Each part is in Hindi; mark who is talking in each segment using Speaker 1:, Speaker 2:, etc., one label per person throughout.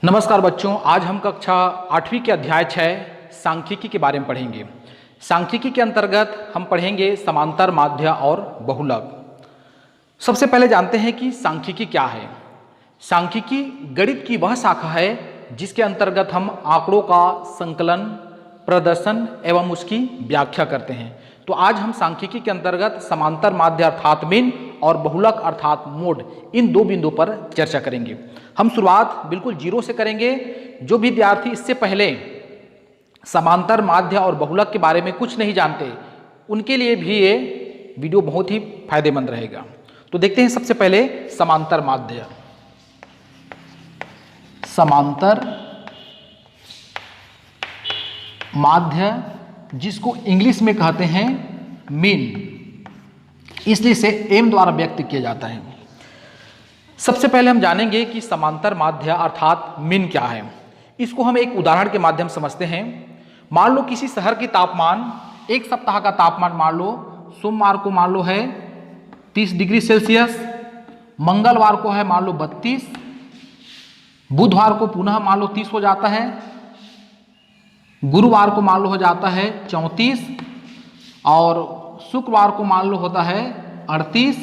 Speaker 1: नमस्कार बच्चों, आज हम कक्षा 8वीं के अध्याय 6 सांख्यिकी के बारे में पढ़ेंगे। सांख्यिकी के अंतर्गत हम पढ़ेंगे समांतर माध्य और बहुलक। सबसे पहले जानते हैं कि सांख्यिकी क्या है। सांख्यिकी गणित की वह शाखा है जिसके अंतर्गत हम आंकड़ों का संकलन, प्रदर्शन एवं उसकी व्याख्या करते हैं। तो आज हम सांख्यिकी के अंतर्गत समांतर माध्य अर्थात मीन और बहुलक अर्थात मोड, इन दो बिंदुओं पर चर्चा करेंगे। हम शुरुआत बिल्कुल जीरो से करेंगे। जो विद्यार्थी इससे पहले समांतर माध्य और बहुलक के बारे में कुछ नहीं जानते, उनके लिए भी ये वीडियो बहुत ही फायदेमंद रहेगा। तो देखते हैं सबसे पहले समांतर माध्य। समांतर माध्य जिसको इंग्लिश में कहते हैं मीन, इसलिए इसे एम द्वारा व्यक्त किया जाता है। सबसे पहले हम जानेंगे कि समांतर माध्य अर्थात मीन क्या है। इसको हम एक उदाहरण के माध्यम से समझते हैं। मान लो किसी शहर की तापमान, एक सप्ताह का तापमान मान लो सोमवार को मान लो है 30 डिग्री सेल्सियस, मंगलवार को है मान लो 32, बुधवार को पुनः मान लो 30 हो जाता है, गुरुवार को मान लो हो जाता है 34 और शुक्रवार को मान लो होता है 38,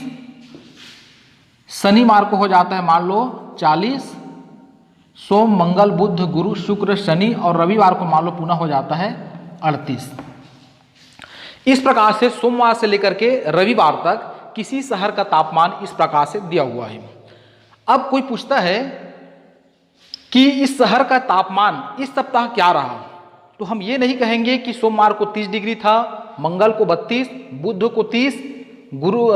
Speaker 1: शनिवार को हो जाता है मान लो 40, सोम मंगल बुध गुरु शुक्र शनि और रविवार को मान लो पुनः हो जाता है 38। इस प्रकार से सोमवार से लेकर के रविवार तक किसी शहर का तापमान इस प्रकार से दिया हुआ है। अब कोई पूछता है कि इस शहर का तापमान इस सप्ताह क्या रहा, तो हम ये नहीं कहेंगे कि सोमवार को 30 डिग्री था, मंगल को 32, बुध को 30, गुरु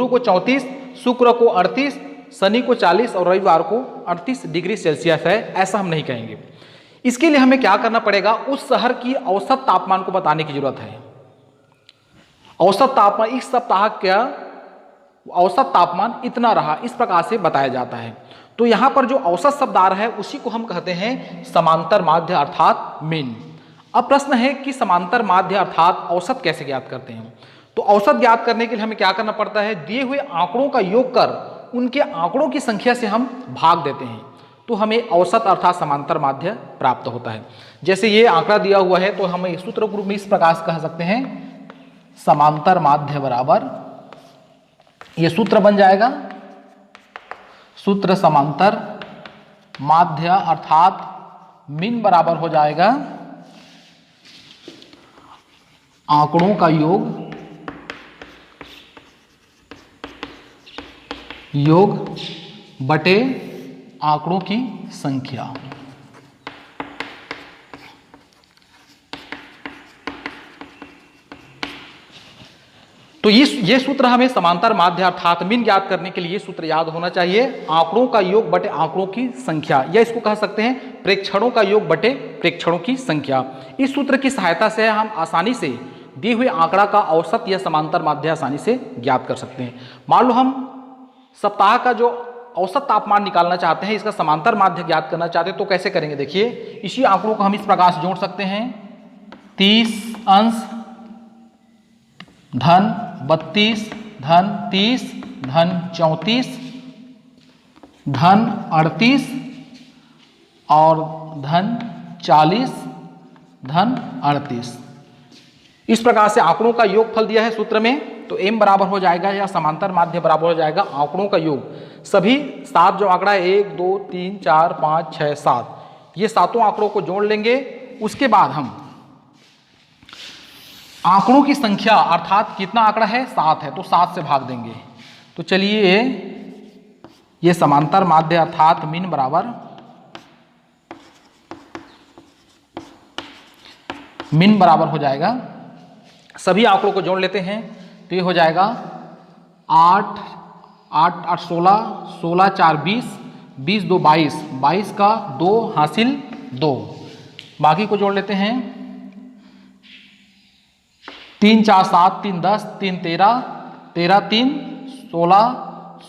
Speaker 1: को 34, शुक्र को 38, शनि को 40 और रविवार को 38 डिग्री सेल्सियस है, ऐसा हम नहीं कहेंगे। इसके लिए हमें क्या करना पड़ेगा, उस शहर की औसत तापमान को बताने की जरूरत है। औसत तापमान इस सप्ताह का औसत तापमान इतना रहा, इस प्रकार से बताया जाता है। तो यहां पर जो औसत शब्द आ रहा है उसी को हम कहते हैं समांतर माध्य अर्थात मीन। अब प्रश्न है कि समांतर माध्य अर्थात औसत कैसे ज्ञात करते हैं। तो औसत ज्ञात करने के लिए हमें क्या करना पड़ता है, दिए हुए आंकड़ों का योग कर उनके आंकड़ों की संख्या से हम भाग देते हैं, तो हमें औसत अर्थात समांतर माध्य प्राप्त होता है। जैसे ये आंकड़ा दिया हुआ है तो हम इस सूत्र रूप में इस प्रकार से कह सकते हैं, समांतर माध्य बराबर, ये सूत्र बन जाएगा, सूत्र समांतर माध्य अर्थात मीन बराबर हो जाएगा आंकड़ों का योग बटे आंकड़ों की संख्या। तो ये सूत्र हमें समांतर माध्य अर्थात मीन ज्ञात करने के लिए ये सूत्र याद होना चाहिए, आंकड़ों का योग बटे आंकड़ों की संख्या, या इसको कह सकते हैं प्रेक्षणों का योग बटे प्रेक्षणों की संख्या। इस सूत्र की सहायता से हम आसानी से दिए हुए आंकड़ा का औसत या समांतर माध्य आसानी से ज्ञात कर सकते हैं। मान लो हम सप्ताह का जो औसत तापमान निकालना चाहते हैं, इसका समांतर माध्य ज्ञात करना चाहते हैं, तो कैसे करेंगे। देखिए, इसी आंकड़ों को हम इस प्रकार से जोड़ सकते हैं, 30 अंश धन 32 धन 30 धन 34 धन 38 और धन 40 धन 38। इस प्रकार से आंकड़ों का योगफल दिया है सूत्र में, तो m बराबर हो जाएगा या समांतर माध्य बराबर हो जाएगा आंकड़ों का योग। सभी 7 जो आंकड़ा है 1 2 3 4 5 6 7, ये सातों आंकड़ों को जोड़ लेंगे। उसके बाद हम आंकड़ों की संख्या अर्थात कितना आंकड़ा है 7 है, तो 7 से भाग देंगे। तो चलिए ये समांतर माध्य अर्थात मीन बराबर हो जाएगा, सभी आंकड़ों को जोड़ लेते हैं, तो ये हो जाएगा 8 8 8 16 16 4 20 20 2 22 22 का 2 हासिल 2, बाकी को जोड़ लेते हैं, 3 4 7 3 10 3 13 13 3 16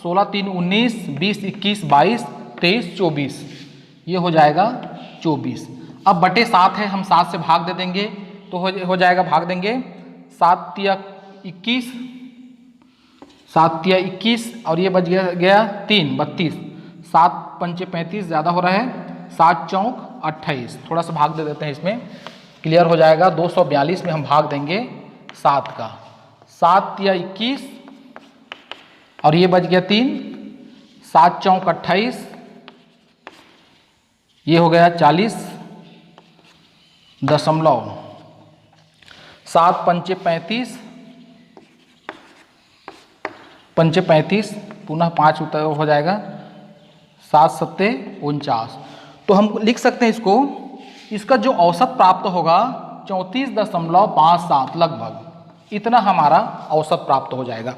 Speaker 1: 16 3 19 20 21 22 23 24, ये हो जाएगा 24। अब बटे 7 है, हम 7 से भाग दे देंगे, तो हो जाएगा, भाग देंगे 7 या 21, 7 या 21 और ये बच गया 3 32, 7 पंचे 35 ज़्यादा हो रहा है, 7 चौक 28, थोड़ा सा भाग दे देते हैं इसमें, क्लियर हो जाएगा। 242 में हम भाग देंगे 7 का, 7 या 21 और ये बच गया 3, 7 चौक 28, ये हो गया 40.7 पंचे 35, पंचे 35 पुनः 5 हो जाएगा, 7 सत्ते 49। तो हम लिख सकते हैं इसको, इसका जो औसत प्राप्त होगा 34.57 लगभग, इतना हमारा औसत प्राप्त हो जाएगा।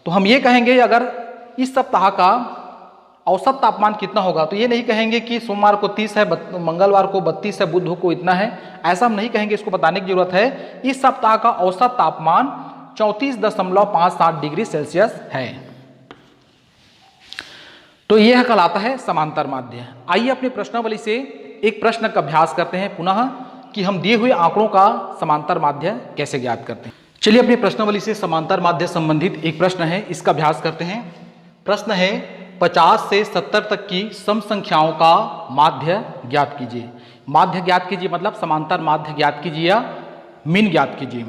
Speaker 1: तो हम ये कहेंगे अगर इस सप्ताह का औसत तापमान कितना होगा, तो ये नहीं कहेंगे कि सोमवार को 30 है, मंगलवार को 32 है, बुध को इतना है, ऐसा हम नहीं कहेंगे। इसको बताने की जरूरत है इस सप्ताह का औसत तापमान 34.57 डिग्री सेल्सियस है। तो यह कहलाता है समांतर माध्य। आइए अपनी प्रश्नावली से एक प्रश्न का अभ्यास करते हैं पुनः कि हम दिए हुए आंकड़ों का समांतर माध्य कैसे ज्ञात करते हैं। चलिए अपनी प्रश्नावली से समांतर माध्य संबंधित एक प्रश्न है, इसका अभ्यास करते हैं। प्रश्न है 50 से 70 तक की सम संख्याओं का माध्य ज्ञात कीजिए। माध्य ज्ञात कीजिए मतलब समांतर माध्य ज्ञात कीजिए या मीन ज्ञात कीजिए।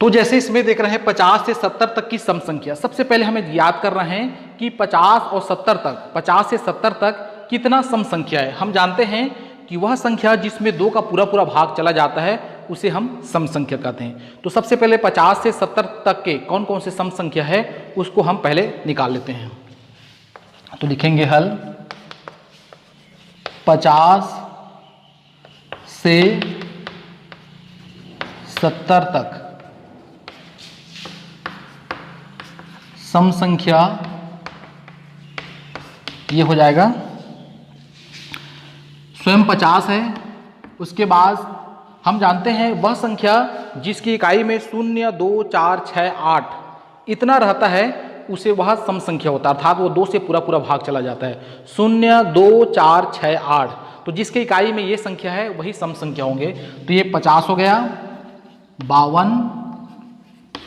Speaker 1: तो जैसे इसमें देख रहे हैं 50 से 70 तक की सम संख्या, सबसे पहले हमें याद कर रहे हैं कि 50 और 70 तक, 50 से 70 तक कितना सम संख्या है। हम जानते हैं कि वह संख्या जिसमें 2 का पूरा पूरा भाग चला जाता है उसे हम सम संख्या कहते हैं। तो सबसे पहले 50 से 70 तक के कौन कौन से सम संख्या है उसको हम पहले निकाल लेते हैं। तो लिखेंगे हल 50 से 70 तक सम संख्या ये हो जाएगा, स्वयं 50 है। उसके बाद हम जानते हैं वह संख्या जिसकी इकाई में 0, 2, 4, 6, 8 इतना रहता है उसे वह सम संख्या होता है, अर्थात वो 2 से पूरा पूरा भाग चला जाता है। 0, 2, 4, 6, 8, तो जिसके इकाई में ये संख्या है वही सम संख्या होंगे। तो ये 50 हो गया, 52,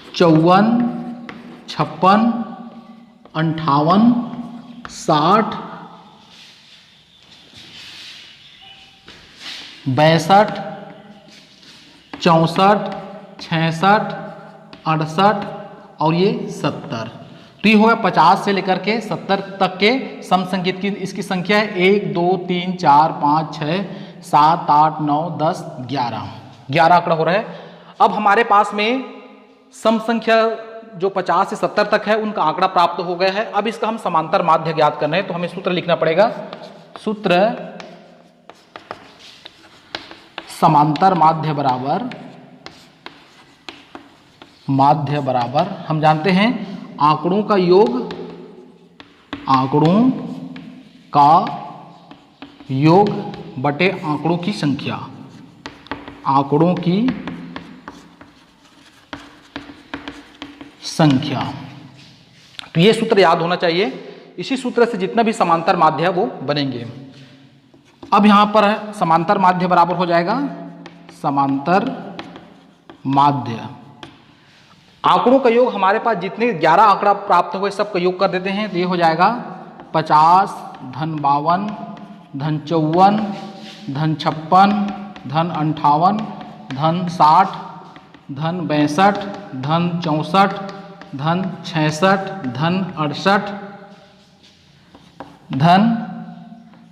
Speaker 1: 54, 56, 58, 60, 62, 64, 66, 68 और ये 70। तो ये होगा 50 से लेकर के 70 तक के सम संख्या की इसकी संख्या है 1, 2, 3, 4, 5, 6, 7, 8, 9, 10, 11 आंकड़ा हो रहा है। अब हमारे पास में सम संख्या जो 50 से 70 तक है उनका आंकड़ा प्राप्त हो गया है। अब इसका हम समांतर माध्य ज्ञात करना है, तो हमें सूत्र लिखना पड़ेगा। सूत्र समांतर माध्य बराबर हम जानते हैं आंकड़ों का योग बटे आंकड़ों की संख्या, आंकड़ों की संख्या। तो ये सूत्र याद होना चाहिए, इसी सूत्र से जितना भी समांतर माध्य है वो बनेंगे। अब यहां पर समांतर माध्य बराबर हो जाएगा समांतर माध्य, आंकड़ों का योग हमारे पास जितने 11 आंकड़ा प्राप्त हुए सबका योग कर देते हैं। तो ये हो जाएगा 50, धन 52, धन 54, धन 56, धन 58, धन 60, धन 62, धन 64, धन 66, धन 68, धन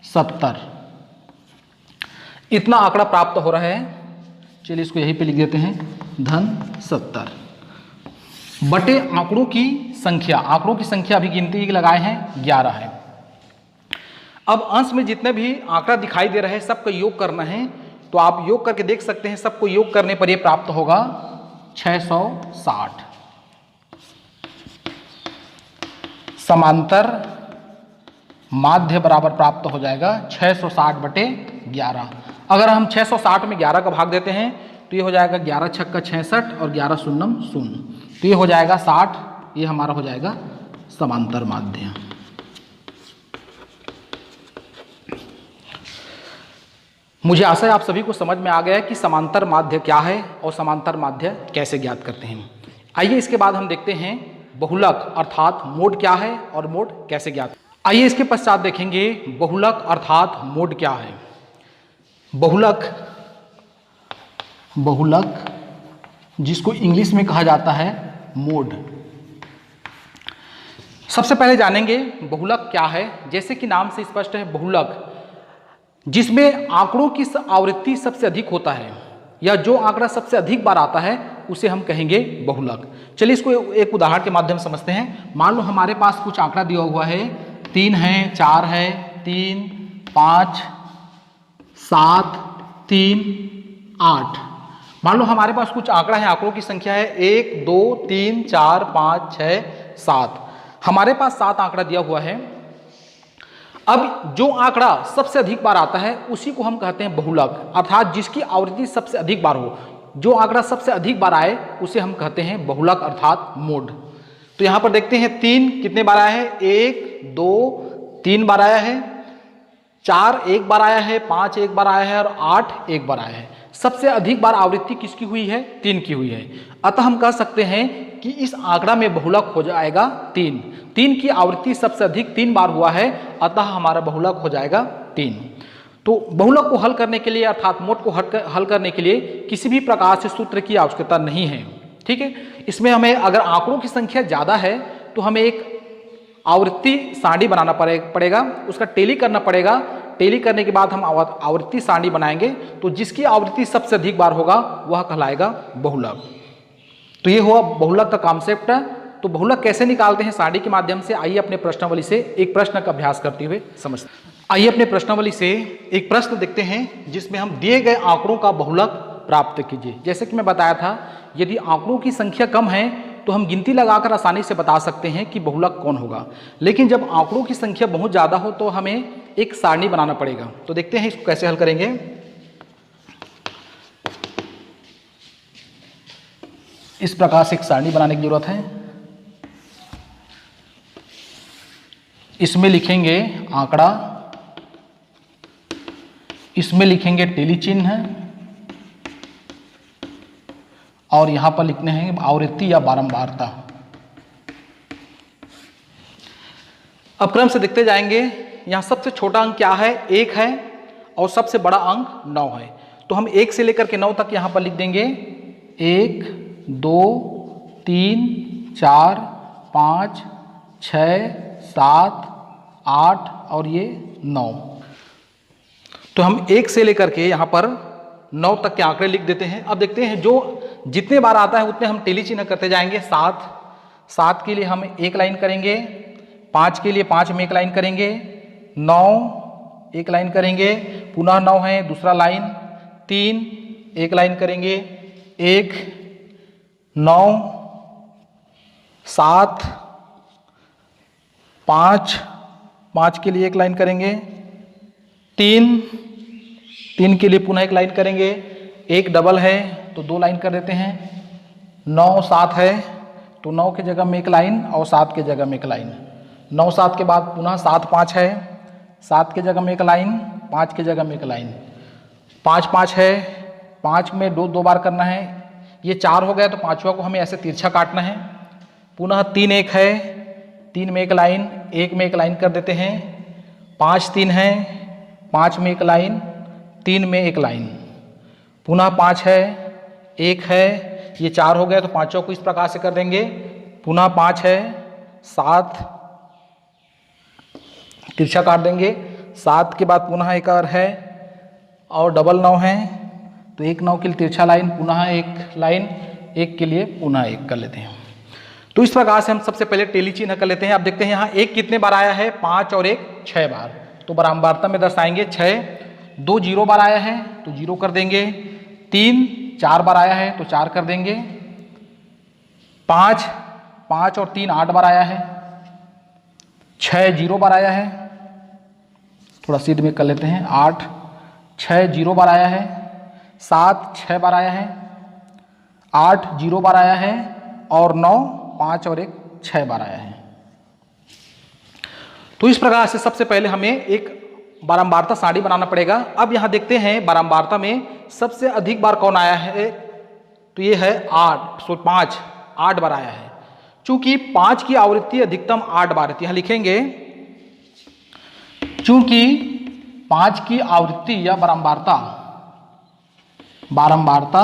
Speaker 1: 70, इतना आंकड़ा प्राप्त हो रहा है। चलिए इसको यहीं पे लिख देते हैं, धन 70 बटे आंकड़ों की संख्या। आंकड़ों की संख्या अभी गिनती लगाए हैं 11 है। अब अंश में जितने भी आंकड़ा दिखाई दे रहे हैं सबका योग करना है। तो आप योग करके देख सकते हैं, सबको योग करने पर यह प्राप्त होगा 660। समांतर माध्य बराबर प्राप्त हो जाएगा 660 बटे 11। अगर हम 660 में 11 का भाग देते हैं तो ये हो जाएगा 11 छक्का 66 और 11 शून्यम 0, तो ये हो जाएगा 60। ये हमारा हो जाएगा समांतर माध्य। मुझे आशा है आप सभी को समझ में आ गया है कि समांतर माध्य क्या है और समांतर माध्य कैसे ज्ञात करते हैं। आइए इसके बाद हम देखते हैं बहुलक अर्थात मोड क्या है और मोड कैसे ज्ञात। आइए इसके पश्चात देखेंगे बहुलक अर्थात मोड क्या है। बहुलक जिसको इंग्लिश में कहा जाता है मोड। सबसे पहले जानेंगे बहुलक क्या है। जैसे कि नाम से स्पष्ट है, बहुलक जिसमें आंकड़ों की आवृत्ति सबसे अधिक होता है या जो आंकड़ा सबसे अधिक बार आता है उसे हम कहेंगे बहुलक। चलिए इसको एक उदाहरण के माध्यम से समझते हैं। मान लो हमारे पास कुछ आंकड़ा दिया हुआ है, 3 है, 4 है, 3, 5, 7, 3, 8। मान लो हमारे पास कुछ आंकड़ा है, आंकड़ों की संख्या है 1, 2, 3, 4, 5, 6, 7। हमारे पास 7 आंकड़ा दिया हुआ है। अब जो आंकड़ा सबसे अधिक बार आता है उसी को हम कहते हैं बहुलक, अर्थात जिसकी आवृत्ति सबसे अधिक बार हो। जो आंकड़ा सबसे अधिक बार आए उसे हम कहते हैं बहुलक अर्थात मोड। तो यहां पर देखते हैं 3 कितने बार आया है, 1, 2, 3 बार आया है, 4 एक बार आया है, 5 एक बार आया है और 8 एक बार आया है। सबसे अधिक बार आवृत्ति किसकी हुई है, 3 की हुई है। अतः हम कह सकते हैं कि इस आंकड़ा में बहुलक हो जाएगा 3। 3 की आवृत्ति सबसे अधिक 3 बार हुआ है, अतः हमारा बहुलक हो जाएगा 3। तो बहुलक को हल करने के लिए अर्थात मोड को हल करने के लिए किसी भी प्रकार से सूत्र की आवश्यकता नहीं है। ठीक है, इसमें हमें अगर आंकड़ों की संख्या ज़्यादा है तो हमें एक आवृत्ति सारणी बनाना पड़ेगा, उसका टेली करना पड़ेगा। टेली करने के बाद हम आवृत्ति सारणी बनाएंगे, तो जिसकी आवृत्ति सबसे अधिक बार होगा वह कहलाएगा बहुलक। तो ये हुआ बहुलक का कॉन्सेप्ट। तो बहुलक कैसे निकालते हैं सारणी के माध्यम से, आइए अपने प्रश्नावली से एक प्रश्न का अभ्यास करते हुए समझते हैं। आइए अपने प्रश्नावली से एक प्रश्न देखते हैं जिसमें हम दिए गए आंकड़ों का बहुलक प्राप्त कीजिए। जैसे कि मैं बताया था, यदि आंकड़ों की संख्या कम है तो हम गिनती लगाकर आसानी से बता सकते हैं कि बहुलक कौन होगा, लेकिन जब आंकड़ों की संख्या बहुत ज़्यादा हो तो हमें एक सारणी बनाना पड़ेगा। तो देखते हैं इसको कैसे हल करेंगे। इस प्रकार से एक सारणी बनाने की जरूरत है। इसमें लिखेंगे आंकड़ा, इसमें लिखेंगे टेली चिन्ह और यहां पर लिखने हैं आवृत्ति या बारंबारता। अब क्रम से देखते जाएंगे। यहां सबसे छोटा अंक क्या है, 1 है और सबसे बड़ा अंक 9 है। तो हम 1 से लेकर के 9 तक यहां पर लिख देंगे 1, 2, 3, 4, 5, 6, 7, 8 और ये 9। तो हम 1 से लेकर के यहाँ पर 9 तक के आंकड़े लिख देते हैं। अब देखते हैं जो जितने बार आता है उतने हम टेली चिन्ह करते जाएंगे। 7 के लिए हम एक लाइन करेंगे, 5 के लिए 5 में एक लाइन करेंगे, 9 एक लाइन करेंगे, पुनः 9 है दूसरा लाइन, 3 एक लाइन करेंगे, 1, 9, 7, 5 के लिए एक लाइन करेंगे, 3 के लिए पुनः एक लाइन करेंगे, 1 डबल है तो 2 लाइन कर देते हैं, 9, 7 है तो 9 की जगह में एक लाइन और 7 की जगह में एक लाइन, 9, 7 के बाद पुनः 7, 5 है, 7 की जगह में एक लाइन, 5 की जगह में एक लाइन, 5, 5 है, 5 में 2 बार करना है, ये 4 हो गया तो 5वां को हमें ऐसे तिरछा काटना है, पुनः 3, 1 है, 3 में एक लाइन, 1 में एक लाइन कर देते हैं, 5, 3 है, 5 में एक लाइन, 3 में एक लाइन, पुनः 5 है, 1 है, ये 4 हो गया तो 5वां को इस प्रकार से कर देंगे, पुनः 5 है, 7 तिरछा काट देंगे, 7 के बाद पुनः एक और है और डबल 9 है तो 1 9 के लिए तिरछा लाइन, पुनः एक लाइन, 1 के लिए पुनः 1 कर लेते हैं। तो इस प्रकार से हम सबसे पहले टेली चिन्ह कर लेते हैं। अब देखते हैं यहाँ 1 कितने बार आया है, 5 और 1 6 बार। तो बारंबारता में दर्शाएंगे 6, 2 0 बार आया है तो 0 कर देंगे, 3 4 बार आया है तो 4 कर देंगे, 5 और 3 8 बार आया है, 6 0 बार आया है, थोड़ा सीध में कर लेते हैं, 8 6 0 बार आया है, 7 6 बार आया है, 8 0 बार आया है और 9 5 और 1 6 बार आया है। तो इस प्रकार से सबसे पहले हमें एक बारंबारता सारणी बनाना पड़ेगा। अब यहां देखते हैं बारंबारता में सबसे अधिक बार कौन आया है, तो ये है 8 बार आया है। चूंकि 5 की आवृत्ति अधिकतम 8 बार है, यहां लिखेंगे चूंकि 5 की आवृत्ति या बारंबारता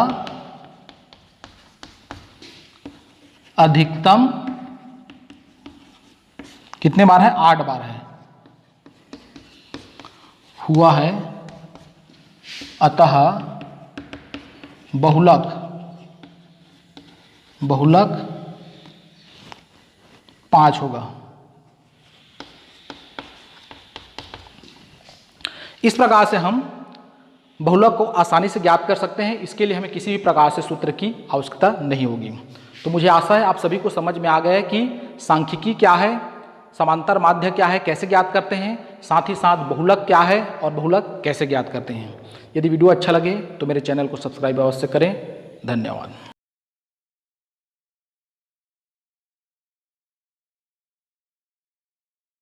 Speaker 1: अधिकतम कितने बार है? 8 बार है, हुआ है, अतः बहुलक 5 होगा। इस प्रकार से हम बहुलक को आसानी से ज्ञात कर सकते हैं। इसके लिए हमें किसी भी प्रकार से सूत्र की आवश्यकता नहीं होगी। तो मुझे आशा है आप सभी को समझ में आ गया है कि सांख्यिकी क्या है, समांतर माध्य क्या है, कैसे ज्ञात करते हैं, साथ ही साथ बहुलक क्या है और बहुलक कैसे ज्ञात करते हैं। यदि वीडियो अच्छा लगे तो मेरे चैनल को सब्सक्राइब अवश्य करें। धन्यवाद।